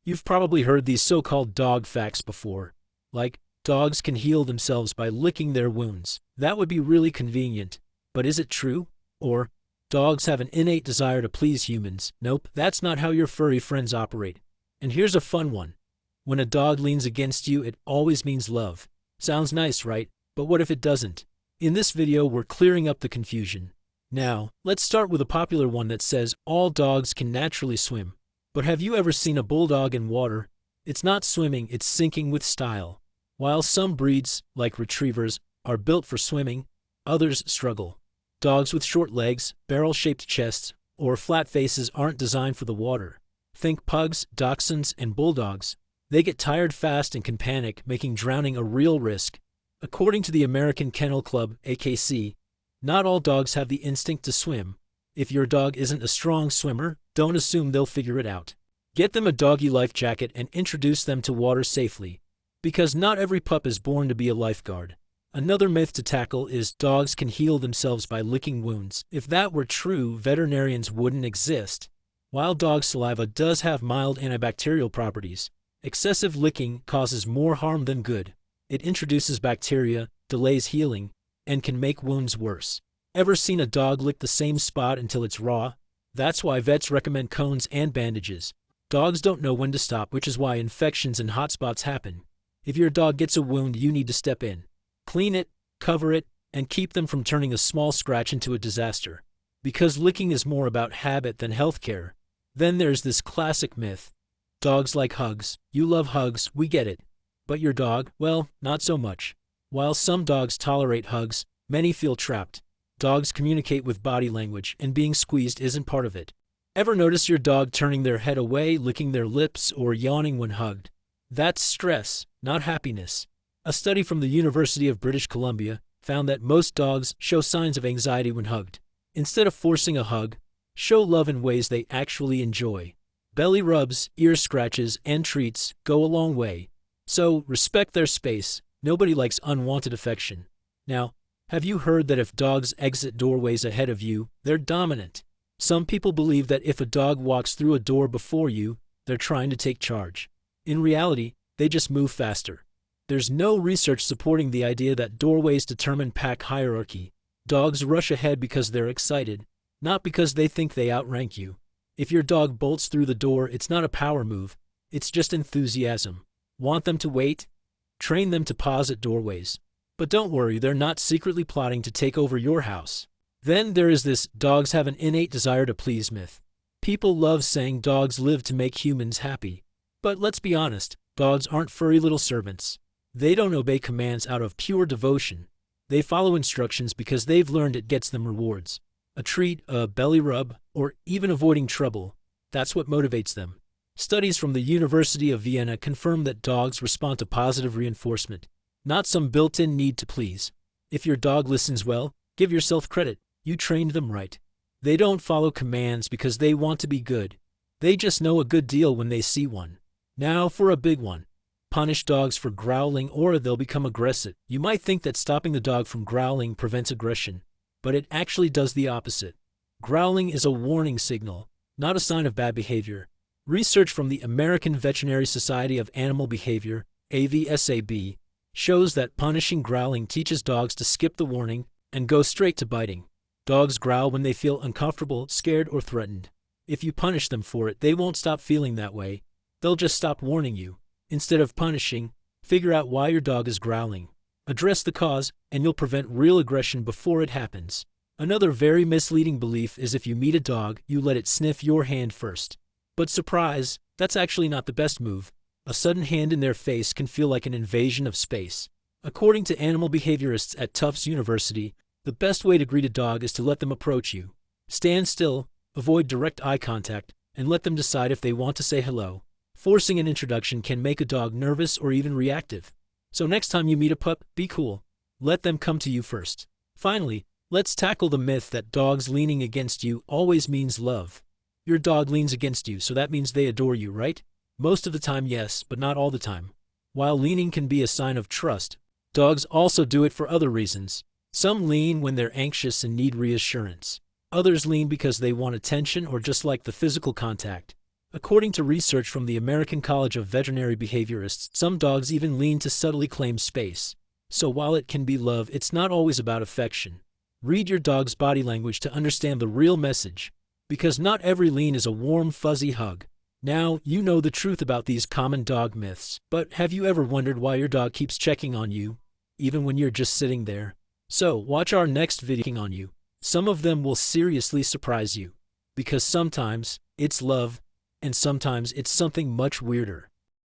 You've probably heard these so-called dog facts before, like, dogs can heal themselves by licking their wounds. That would be really convenient. But is it true? Or, dogs have an innate desire to please humans. Nope, that's not how your furry friends operate. And here's a fun one. When a dog leans against you, it always means love. Sounds nice, right? But what if it doesn't? In this video, we're clearing up the confusion. Now, let's start with a popular one that says all dogs can naturally swim. But have you ever seen a bulldog in water? It's not swimming, it's sinking with style. While some breeds, like retrievers, are built for swimming, others struggle. Dogs with short legs, barrel-shaped chests, or flat faces aren't designed for the water. Think pugs, dachshunds, and bulldogs. They get tired fast and can panic, making drowning a real risk. According to the American Kennel Club, AKC, not all dogs have the instinct to swim. If your dog isn't a strong swimmer, don't assume they'll figure it out. Get them a doggy life jacket and introduce them to water safely. Because not every pup is born to be a lifeguard. Another myth to tackle is dogs can heal themselves by licking wounds. If that were true, veterinarians wouldn't exist. While dog saliva does have mild antibacterial properties, excessive licking causes more harm than good. It introduces bacteria, delays healing, and can make wounds worse. Ever seen a dog lick the same spot until it's raw? That's why vets recommend cones and bandages. Dogs don't know when to stop, which is why infections and hot spots happen. If your dog gets a wound, you need to step in. Clean it, cover it, and keep them from turning a small scratch into a disaster. Because licking is more about habit than healthcare. Then there's this classic myth. Dogs like hugs. You love hugs, we get it. But your dog, well, not so much. While some dogs tolerate hugs, many feel trapped. Dogs communicate with body language, and being squeezed isn't part of it. Ever notice your dog turning their head away, licking their lips, or yawning when hugged? That's stress, not happiness. A study from the University of British Columbia found that most dogs show signs of anxiety when hugged. Instead of forcing a hug, show love in ways they actually enjoy. Belly rubs, ear scratches, and treats go a long way. So, respect their space. Nobody likes unwanted affection. Now, have you heard that if dogs exit doorways ahead of you, they're dominant? Some people believe that if a dog walks through a door before you, they're trying to take charge. In reality, they just move faster. There's no research supporting the idea that doorways determine pack hierarchy. Dogs rush ahead because they're excited, not because they think they outrank you. If your dog bolts through the door, it's not a power move, it's just enthusiasm. Want them to wait? Train them to pause at doorways. But don't worry, they're not secretly plotting to take over your house. Then there is this dogs have an innate desire to please myth. People love saying dogs live to make humans happy. But let's be honest, dogs aren't furry little servants. They don't obey commands out of pure devotion. They follow instructions because they've learned it gets them rewards. A treat, a belly rub, or even avoiding trouble. That's what motivates them. Studies from the University of Vienna confirm that dogs respond to positive reinforcement, not some built-in need to please. If your dog listens well, give yourself credit. You trained them right. They don't follow commands because they want to be good. They just know a good deal when they see one. Now for a big one. Punish dogs for growling or they'll become aggressive. You might think that stopping the dog from growling prevents aggression, but it actually does the opposite. Growling is a warning signal, not a sign of bad behavior. Research from the American Veterinary Society of Animal Behavior, AVSAB, shows that punishing growling teaches dogs to skip the warning and go straight to biting. Dogs growl when they feel uncomfortable, scared, or threatened. If you punish them for it, they won't stop feeling that way. They'll just stop warning you. Instead of punishing, figure out why your dog is growling. Address the cause, and you'll prevent real aggression before it happens. Another very misleading belief is if you meet a dog, you let it sniff your hand first. But surprise, that's actually not the best move. A sudden hand in their face can feel like an invasion of space. According to animal behaviorists at Tufts University, the best way to greet a dog is to let them approach you. Stand still, avoid direct eye contact, and let them decide if they want to say hello. Forcing an introduction can make a dog nervous or even reactive. So next time you meet a pup, be cool. Let them come to you first. Finally, let's tackle the myth that dogs leaning against you always means love. Your dog leans against you, so that means they adore you, right? Most of the time, yes, but not all the time. While leaning can be a sign of trust, dogs also do it for other reasons. Some lean when they're anxious and need reassurance. Others lean because they want attention or just like the physical contact. According to research from the American College of Veterinary Behaviorists, some dogs even lean to subtly claim space. So while it can be love, it's not always about affection. Read your dog's body language to understand the real message, because not every lean is a warm, fuzzy hug. Now, you know the truth about these common dog myths, but have you ever wondered why your dog keeps checking on you, even when you're just sitting there? So, watch our next video on you. Some of them will seriously surprise you, because sometimes it's love, and sometimes it's something much weirder.